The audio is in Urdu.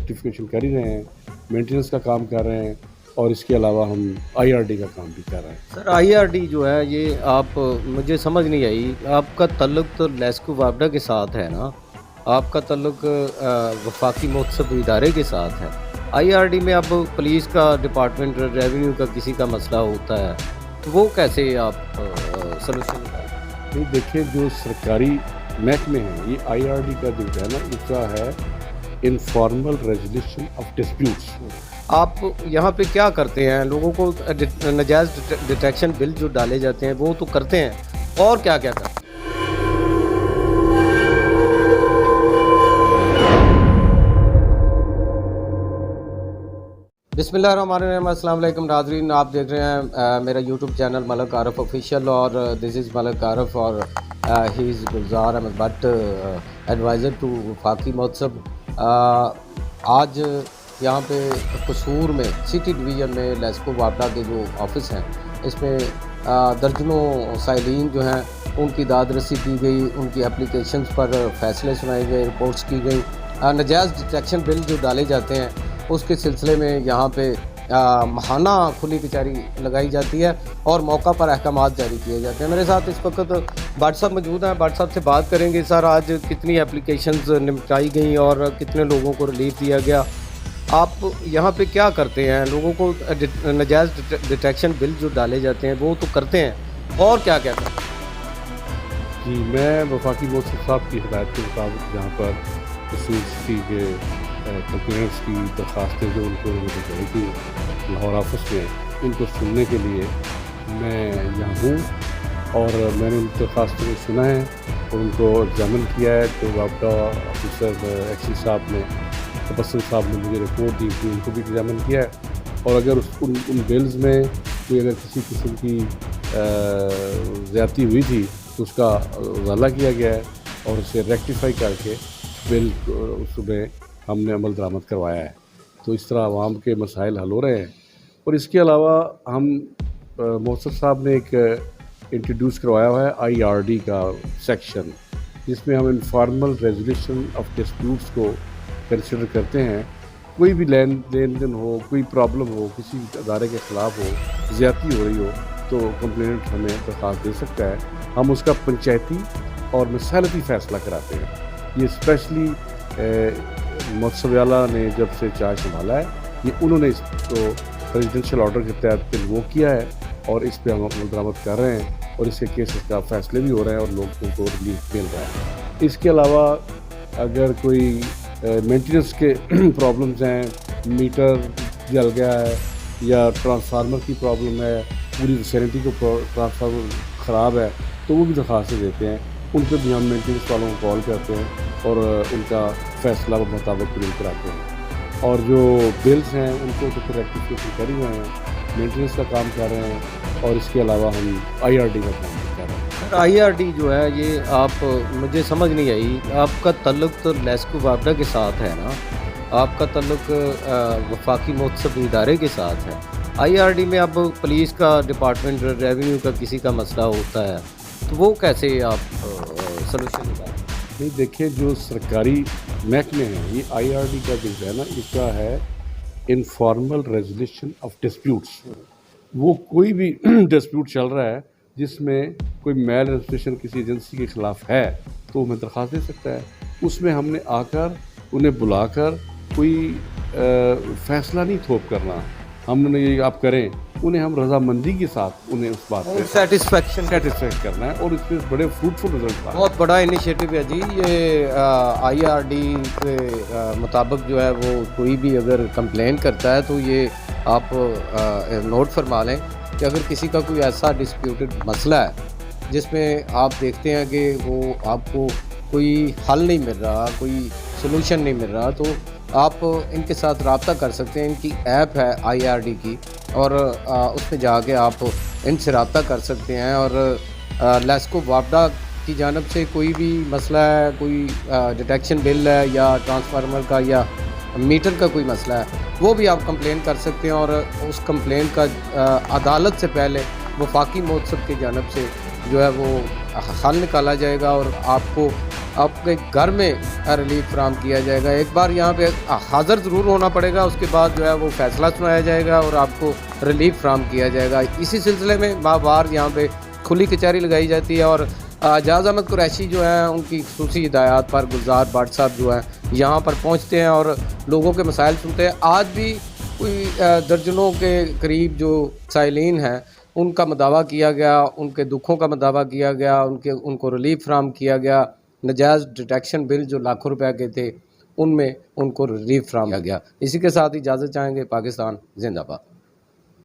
ریکٹیفیکیشن کر ہی رہے ہیں, مینٹیننس کا کام کر رہے ہیں, اور اس کے علاوہ ہم IRD کا کام بھی کر رہے ہیں. سر IRD جو ہے یہ آپ مجھے سمجھ نہیں آئی, آپ کا تعلق تو لیسکو وابڈا کے ساتھ ہے نا, آپ کا تعلق وفاقی متعصب ادارے کے ساتھ ہے. IRD میں اب پولیس کا ڈپارٹمنٹ, ریونیو کا کسی کا مسئلہ ہوتا ہے تو وہ کیسے آپ سلوشن نکالیں؟ نہیں دیکھیں, جو سرکاری محکمے ہیں یہ IRD کا جو ہے نا اس کا ہے انفارمل ریزولیوشن آف ڈسپیوٹس. آپ یہاں پہ کیا کرتے ہیں؟ لوگوں کو ناجائز ڈیٹیکشن بل جو ڈالے جاتے ہیں وہ تو کرتے ہیں, اور کیا کیا کرتے ہیں؟ بسم اللہ الرحمن الرحیم. السلام علیکم ناظرین, آپ دیکھ رہے ہیں میرا یوٹیوب چینل ملک عارف آفیشیل, اور دس از ملک عارف, اور ہی از گلزار احمد بٹ, ایڈوائزر ٹو وفاقی متعصب. آج یہاں پہ قصور میں سٹی ڈویژن میں لیسکو وابڈا کے جو آفس ہیں اس میں درجنوں سائلین جو ہیں ان کی داد رسی کی گئی, ان کی اپلیکیشنز پر فیصلے سنائے گئے, رپورٹس کی گئی. ناجائز ڈیٹیکشن بل جو ڈالے جاتے ہیں اس کے سلسلے میں یہاں پہ ماہانہ کھلی کچہری لگائی جاتی ہے اور موقع پر احکامات جاری کیے جاتے ہیں. میرے ساتھ اس وقت بٹ صاحب موجود ہیں, بٹ صاحب سے بات کریں گے. سر آج کتنی اپلیکیشنز نمٹائی گئیں اور کتنے لوگوں کو ریلیف دیا گیا؟ آپ یہاں پہ کیا کرتے ہیں؟ لوگوں کو ناجائز ڈیٹیکشن بل جو ڈالے جاتے ہیں وہ تو کرتے ہیں, اور کیا کیا کرتے ہیں؟ جی, میں وفاقی متعصب صاحب کی ہدایت کے مطابق جہاں پر قصور سٹی کے کمپلینٹس کی درخواستیں جو ان کو مجھے تھی لاہور آفس میں, ان کو سننے کے لیے میں یہاں ہوں, اور میں نے ان درخواستوں کو سنا ہے اور ان کو ایگزامن کیا ہے. تو وابڈا آفیسر ایکسی صاحب نے, تبسم صاحب نے مجھے رپورٹ دی تھی, ان کو بھی ایگزامن کیا ہے. اور اگر ان بلز میں کوئی اگر کسی قسم کی زیادتی ہوئی تھی تو اس کا ازالہ کیا گیا ہے, اور اسے ریکٹیفائی کر کے بل اس میں ہم نے عمل درآمد کروایا ہے. تو اس طرح عوام کے مسائل حل ہو رہے ہیں. اور اس کے علاوہ ہم محسن صاحب نے ایک انٹروڈیوس کروایا ہوا ہے IRD کا سیکشن, جس میں ہم انفارمل ریزولیوشن آف ڈسپیوٹس کو کنسیڈر کرتے ہیں. کوئی بھی لین دین ہو, کوئی پرابلم ہو, کسی ادارے کے خلاف ہو, زیادتی ہو رہی ہو, تو کمپلینٹ ہمیں درخواست دے سکتا ہے. ہم اس کا پنچایتی اور مسالتی فیصلہ کراتے ہیں. یہ اسپیشلی متعصب اعلیٰ نے جب سے چارج سنبھالا ہے, یہ انہوں نے اس کو پریزیڈنشل آرڈر کے تحت وہ کیا ہے, اور اس پہ ہم عمل درآمد کر رہے ہیں, اور اس کے کیسز کا فیصلے بھی ہو رہے ہیں اور لوگوں کو ریلیف مل رہا ہے. اس کے علاوہ اگر کوئی مینٹیننس کے پرابلمز ہیں, میٹر جل گیا ہے یا ٹرانسفارمر کی پرابلم ہے, پوری ویسینٹی کو ٹرانسفارمر خراب ہے, تو وہ بھی درخواستیں دیتے ہیں. ان پہ بھی ہم مینٹیننس والوں کو کال کرتے ہیں اور ان کا فیصلہ مطابق قبول کراتے ہیں. اور جو بلز ہیں ان کو تو ریکٹیفیکیشن کر ہی رہے ہیں, مینٹیننس کا کام کر رہے ہیں, اور اس کے علاوہ ہم IRD کا کام بھی کر رہے ہیں. IRD جو ہے یہ آپ مجھے سمجھ نہیں آئی, آپ کا تعلق تو لیسکو وابڈا کے ساتھ ہے نا, آپ کا تعلق وفاقی متعصب ادارے کے ساتھ ہے. IRD میں اب پولیس کا ڈپارٹمنٹ, ریونیو کا کسی کا مسئلہ ہوتا ہے تو وہ کیسے آپ سلوشن نکالیں؟ نہیں دیکھیں, جو سرکاری محکمے ہیں یہ IRD کا جو ہے نا اس کا ہے انفارمل ریزولیوشن آف ڈسپیوٹس. وہ کوئی بھی ڈسپیوٹ چل رہا ہے جس میں کوئی میل ایڈمنسٹریشن کسی ایجنسی کے خلاف ہے تو ہمیں درخواست دے سکتا ہے. اس میں ہم نے آ کر انہیں بلا کر کوئی فیصلہ نہیں تھوپ کرنا, ہم نے یہ آپ کریں, انہیں ہم رضامندی کے ساتھ انہیں اس بات پہ سیٹسفیکشن کرنا ہے, اور اس میں بڑے فروٹفل رزلٹ آ. بہت بڑا انیشیٹو ہے جی یہ. IRD کے مطابق جو ہے وہ کوئی بھی اگر کمپلین کرتا ہے تو یہ آپ نوٹ فرما لیں کہ اگر کسی کا کوئی ایسا ڈسپیوٹڈ مسئلہ ہے جس میں آپ دیکھتے ہیں کہ وہ آپ کو کوئی حل نہیں مل رہا, کوئی سلوشن نہیں مل رہا, تو آپ ان کے ساتھ رابطہ کر سکتے ہیں. ان کی ایپ ہے IRD کی, اور اس میں جا کے آپ ان سے رابطہ کر سکتے ہیں. اور لیسکو وابڈا کی جانب سے کوئی بھی مسئلہ ہے, کوئی ڈیٹیکشن بل ہے یا ٹرانسفارمر کا یا میٹر کا کوئی مسئلہ ہے, وہ بھی آپ کمپلین کر سکتے ہیں. اور اس کمپلین کا عدالت سے پہلے وفاقی متعصب کی جانب سے جو ہے وہ حل نکالا جائے گا, اور آپ کو آپ کے گھر میں ریلیف فراہم کیا جائے گا. ایک بار یہاں پہ حاضر ضرور ہونا پڑے گا, اس کے بعد جو ہے وہ فیصلہ سنایا جائے گا اور آپ کو ریلیف فراہم کیا جائے گا. اسی سلسلے میں بار یہاں پہ کھلی کچہری لگائی جاتی ہے اور جاز احمد قریشی جو ہیں ان کی خصوصی ہدایات پر گلزار بٹ صاحب جو ہیں یہاں پر پہنچتے ہیں اور لوگوں کے مسائل سنتے ہیں. آج بھی کوئی درجنوں کے قریب جو سائلین ہیں ان کا مداوع کیا گیا, ان کے دکھوں کا مداوع کیا گیا, ان کو ریلیف فراہم کیا گیا. نجائز ڈیٹیکشن بل جو لاکھوں روپے کے تھے ان میں ان کو ریلیف فراہم کیا گیا. اسی کے ساتھ اجازت چاہیں گے. پاکستان زندہ باد.